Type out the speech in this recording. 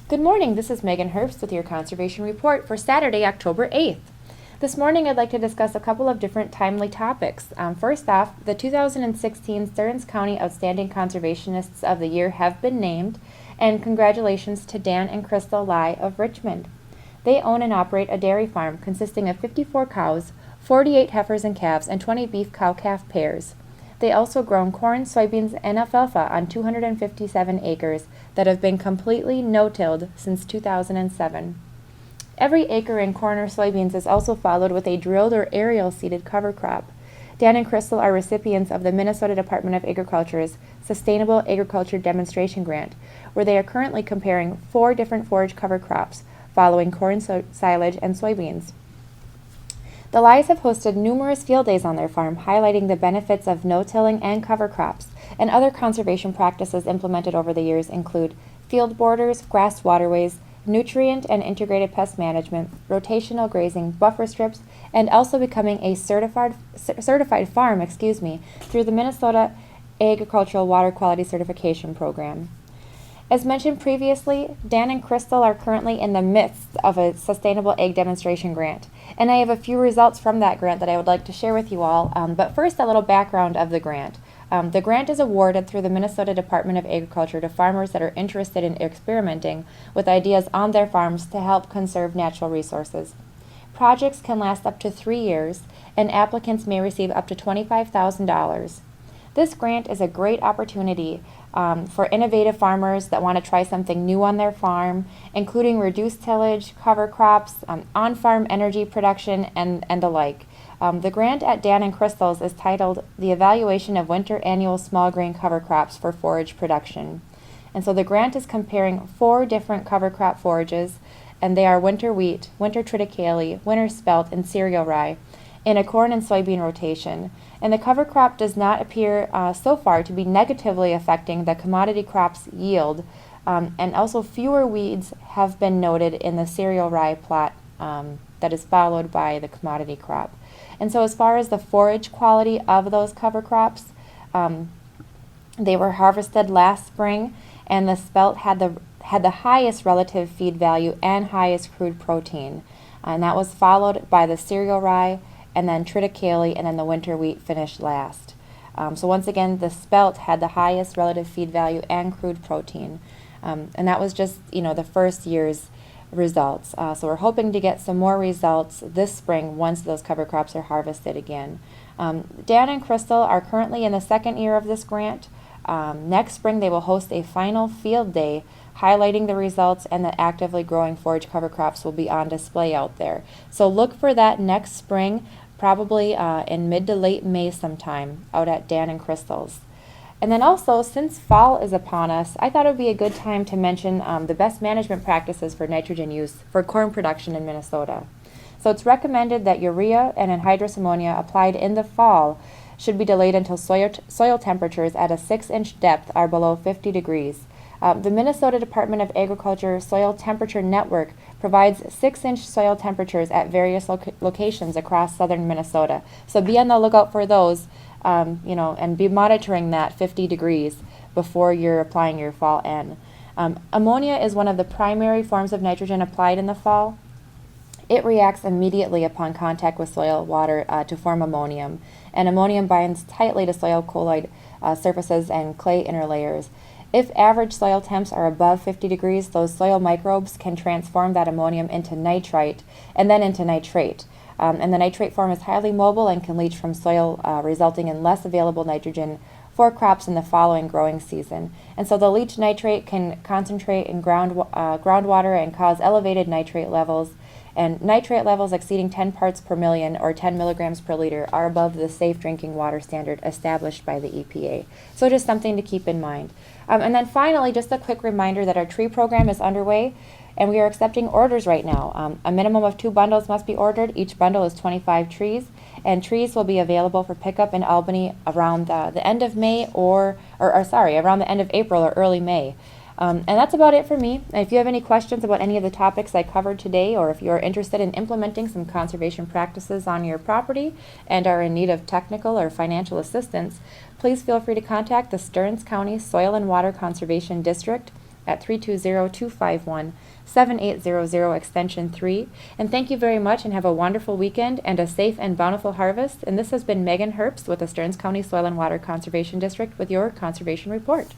Good morning, this is Megan Herbst with your Conservation Report for Saturday, October 8th. This morning I'd like to discuss a couple of different timely topics. First off, the 2016 Stearns County Outstanding Conservationists of the Year have been named, and congratulations to Dan and Crystal Lai of Richmond. They own and operate a dairy farm consisting of 54 cows, 48 heifers and calves, and 20 beef cow-calf pairs. They also grow corn, soybeans, and alfalfa on 257 acres that have been completely no-tilled since 2007. Every acre in corn or soybeans is also followed with a drilled or aerial seeded cover crop. Dan and Crystal are recipients of the Minnesota Department of Agriculture's Sustainable Agriculture Demonstration Grant, where they are currently comparing 4 different forage cover crops, following corn, silage, and soybeans. The Lais have hosted numerous field days on their farm, highlighting the benefits of no-tilling and cover crops, and other conservation practices implemented over the years include field borders, grass waterways, nutrient and integrated pest management, rotational grazing, buffer strips, and also becoming a certified farm, through the Minnesota Agricultural Water Quality Certification Program. As mentioned previously, Dan and Crystal are currently in the midst of a Sustainable Ag Demonstration Grant, and I have a few results from that grant that I would like to share with you all. But first, a little background of the grant. The grant is awarded through the Minnesota Department of Agriculture to farmers that are interested in experimenting with ideas on their farms to help conserve natural resources. Projects can last up to 3 years, and applicants may receive up to $25,000. This grant is a great opportunity for innovative farmers that want to try something new on their farm, including reduced tillage, cover crops, on-farm energy production, and the like. The grant at Dan and Crystal's is titled The Evaluation of Winter Annual Small Grain Cover Crops for Forage Production. And so the grant is comparing 4 different cover crop forages, and they are winter wheat, winter triticale, winter spelt, and cereal rye, in a corn and soybean rotation. And the cover crop does not appear so far to be negatively affecting the commodity crop's yield, and also fewer weeds have been noted in the cereal rye plot that is followed by the commodity crop. And so as far as the forage quality of those cover crops, they were harvested last spring, and the spelt had the highest relative feed value and highest crude protein. And that was followed by the cereal rye, and then triticale, and then the winter wheat finished last. So once again, the spelt had the highest relative feed value and crude protein. And that was just, the first year's results. So we're hoping to get some more results this spring once those cover crops are harvested again. Dan and Crystal are currently in the 2nd year of this grant. Next spring they will host a final field day highlighting the results, and the actively growing forage cover crops will be on display out there. So look for that next spring, probably in mid to late May sometime, out at Dan and Crystal's. And then also, since fall is upon us, I thought it would be a good time to mention the best management practices for nitrogen use for corn production in Minnesota. So it's recommended that urea and anhydrous ammonia applied in the fall should be delayed until soil temperatures at a 6-inch depth are below 50 degrees. The Minnesota Department of Agriculture Soil Temperature Network provides 6-inch soil temperatures at various locations across southern Minnesota. So be on the lookout for those, and be monitoring that 50 degrees before you're applying your fall N. Ammonia is one of the primary forms of nitrogen applied in the fall. It reacts immediately upon contact with soil water to form ammonium, and ammonium binds tightly to soil colloid surfaces and clay inner layers. If average soil temps are above 50 degrees, those soil microbes can transform that ammonium into nitrite and then into nitrate. And the nitrate form is highly mobile and can leach from soil, resulting in less available nitrogen for crops in the following growing season. And so the leached nitrate can concentrate in groundwater and cause elevated nitrate levels. And nitrate levels exceeding 10 parts per million or 10 milligrams per liter are above the safe drinking water standard established by the EPA. So just something to keep in mind. And then finally, just a quick reminder that our tree program is underway, and we are accepting orders right now. A minimum of 2 bundles must be ordered. Each bundle is 25 trees, and trees will be available for pickup in Albany around the end of May around the end of April or early May. And that's about it for me. And if you have any questions about any of the topics I covered today, or if you're interested in implementing some conservation practices on your property and are in need of technical or financial assistance, please feel free to contact the Stearns County Soil and Water Conservation District at 320-251-7800 extension 3. And thank you very much and have a wonderful weekend and a safe and bountiful harvest. And this has been Megan Herbst with the Stearns County Soil and Water Conservation District with your Conservation Report.